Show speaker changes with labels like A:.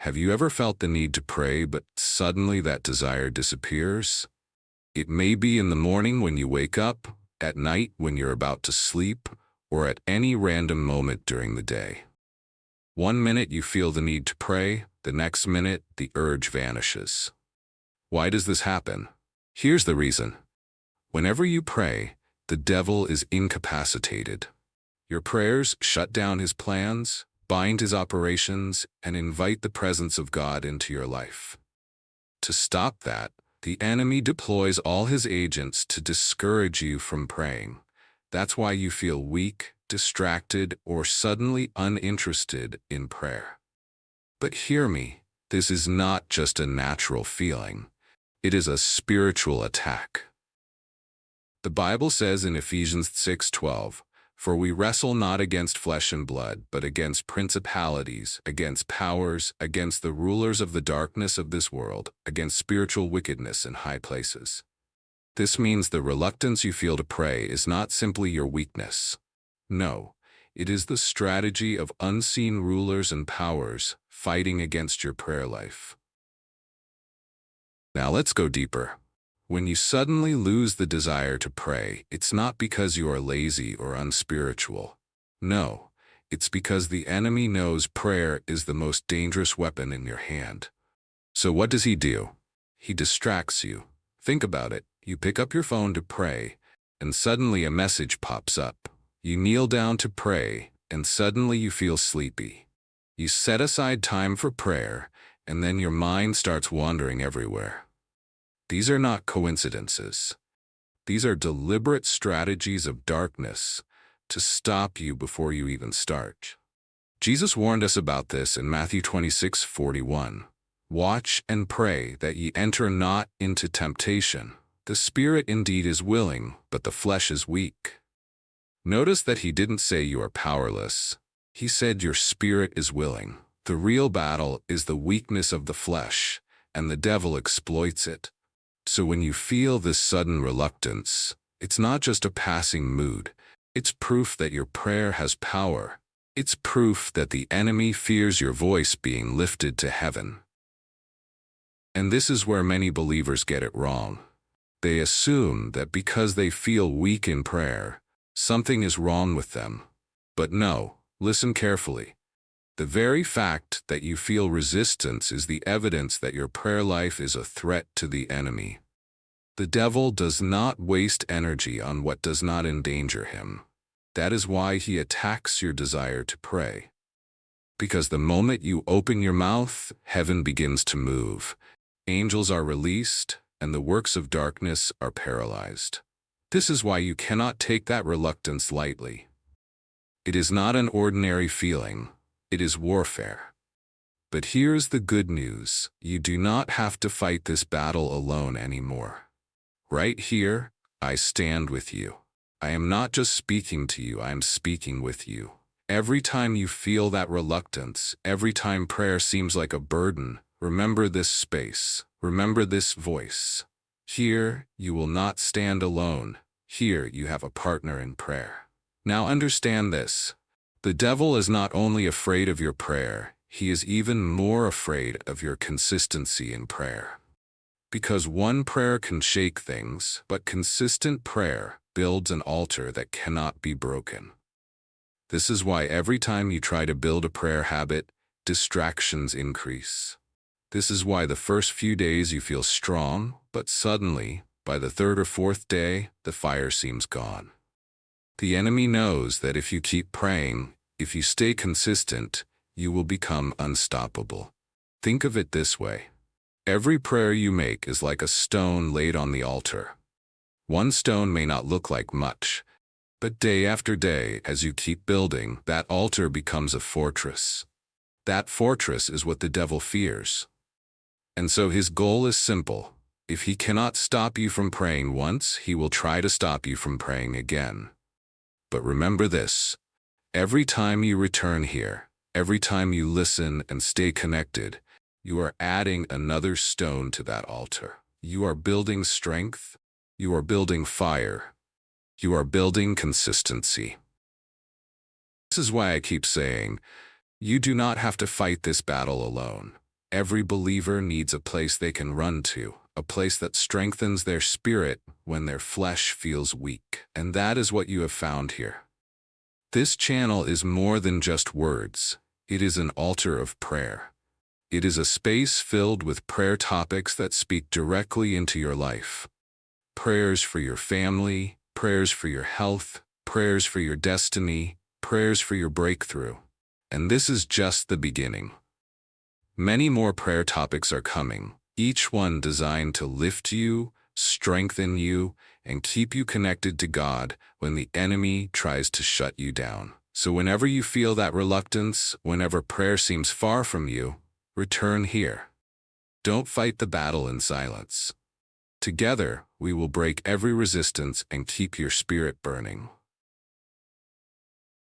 A: Have you ever felt the need to pray, but suddenly that desire disappears? It may be in the morning when you wake up, at night when you're about to sleep, or at any random moment during the day. One minute you feel the need to pray, the next minute the urge vanishes. Why does this happen? Here's the reason. Whenever you pray, the devil is incapacitated. Your prayers shut down his plans, bind his operations, and invite the presence of God into your life. To stop that, the enemy deploys all his agents to discourage you from praying. That's why you feel weak, distracted, or suddenly uninterested in prayer. But hear me, this is not just a natural feeling. It is a spiritual attack. The Bible says in Ephesians 6:12, "For we wrestle not against flesh and blood, but against principalities, against powers, against the rulers of the darkness of this world, against spiritual wickedness in high places." This means the reluctance you feel to pray is not simply your weakness. No, it is the strategy of unseen rulers and powers fighting against your prayer life. Now let's go deeper. When you suddenly lose the desire to pray, it's not because you are lazy or unspiritual. No, it's because the enemy knows prayer is the most dangerous weapon in your hand. So what does he do? He distracts you. Think about it. You pick up your phone to pray, and suddenly a message pops up. You kneel down to pray, and suddenly you feel sleepy. You set aside time for prayer, and then your mind starts wandering everywhere. These are not coincidences. These are deliberate strategies of darkness to stop you before you even start. Jesus warned us about this in Matthew 26:41. "Watch and pray that ye enter not into temptation. The spirit indeed is willing, but the flesh is weak." Notice that he didn't say you are powerless. He said your spirit is willing. The real battle is the weakness of the flesh, and the devil exploits it. So when you feel this sudden reluctance, it's not just a passing mood. It's proof that your prayer has power. It's proof that the enemy fears your voice being lifted to heaven. And this is where many believers get it wrong. They assume that because they feel weak in prayer, something is wrong with them. But no, listen carefully. The very fact that you feel resistance is the evidence that your prayer life is a threat to the enemy. The devil does not waste energy on what does not endanger him. That is why he attacks your desire to pray. Because the moment you open your mouth, heaven begins to move. Angels are released, and the works of darkness are paralyzed. This is why you cannot take that reluctance lightly. It is not an ordinary feeling. It is warfare. But here's the good news. You do not have to fight this battle alone anymore. Right here, I stand with you. I am not just speaking to you, I am speaking with you. Every time you feel that reluctance, every time prayer seems like a burden, remember this space, remember this voice. Here, you will not stand alone. Here, you have a partner in prayer. Now understand this. The devil is not only afraid of your prayer, he is even more afraid of your consistency in prayer. Because one prayer can shake things, but consistent prayer builds an altar that cannot be broken. This is why every time you try to build a prayer habit, distractions increase. This is why the first few days you feel strong, but suddenly, by the third or fourth day, the fire seems gone. The enemy knows that if you keep praying, if you stay consistent, you will become unstoppable. Think of it this way. Every prayer you make is like a stone laid on the altar. One stone may not look like much, but day after day, as you keep building, that altar becomes a fortress. That fortress is what the devil fears. And so his goal is simple. If he cannot stop you from praying once, he will try to stop you from praying again. But remember this. Every time you return here, every time you listen and stay connected, you are adding another stone to that altar. You are building strength. You are building fire. You are building consistency. This is why I keep saying, you do not have to fight this battle alone. every believer needs a place they can run to, a place that strengthens their spirit when their flesh feels weak. And that is what you have found here. This channel is more than just words. It is an altar of prayer. It is a space filled with prayer topics that speak directly into your life. Prayers for your family, prayers for your health, prayers for your destiny, prayers for your breakthrough. And this is just the beginning. Many more prayer topics are coming, each one designed to lift you, strengthen you, and keep you connected to God when the enemy tries to shut you down. So whenever you feel that reluctance, whenever prayer seems far from you, return here. Don't fight the battle in silence. Together, we will break every resistance and keep your spirit burning.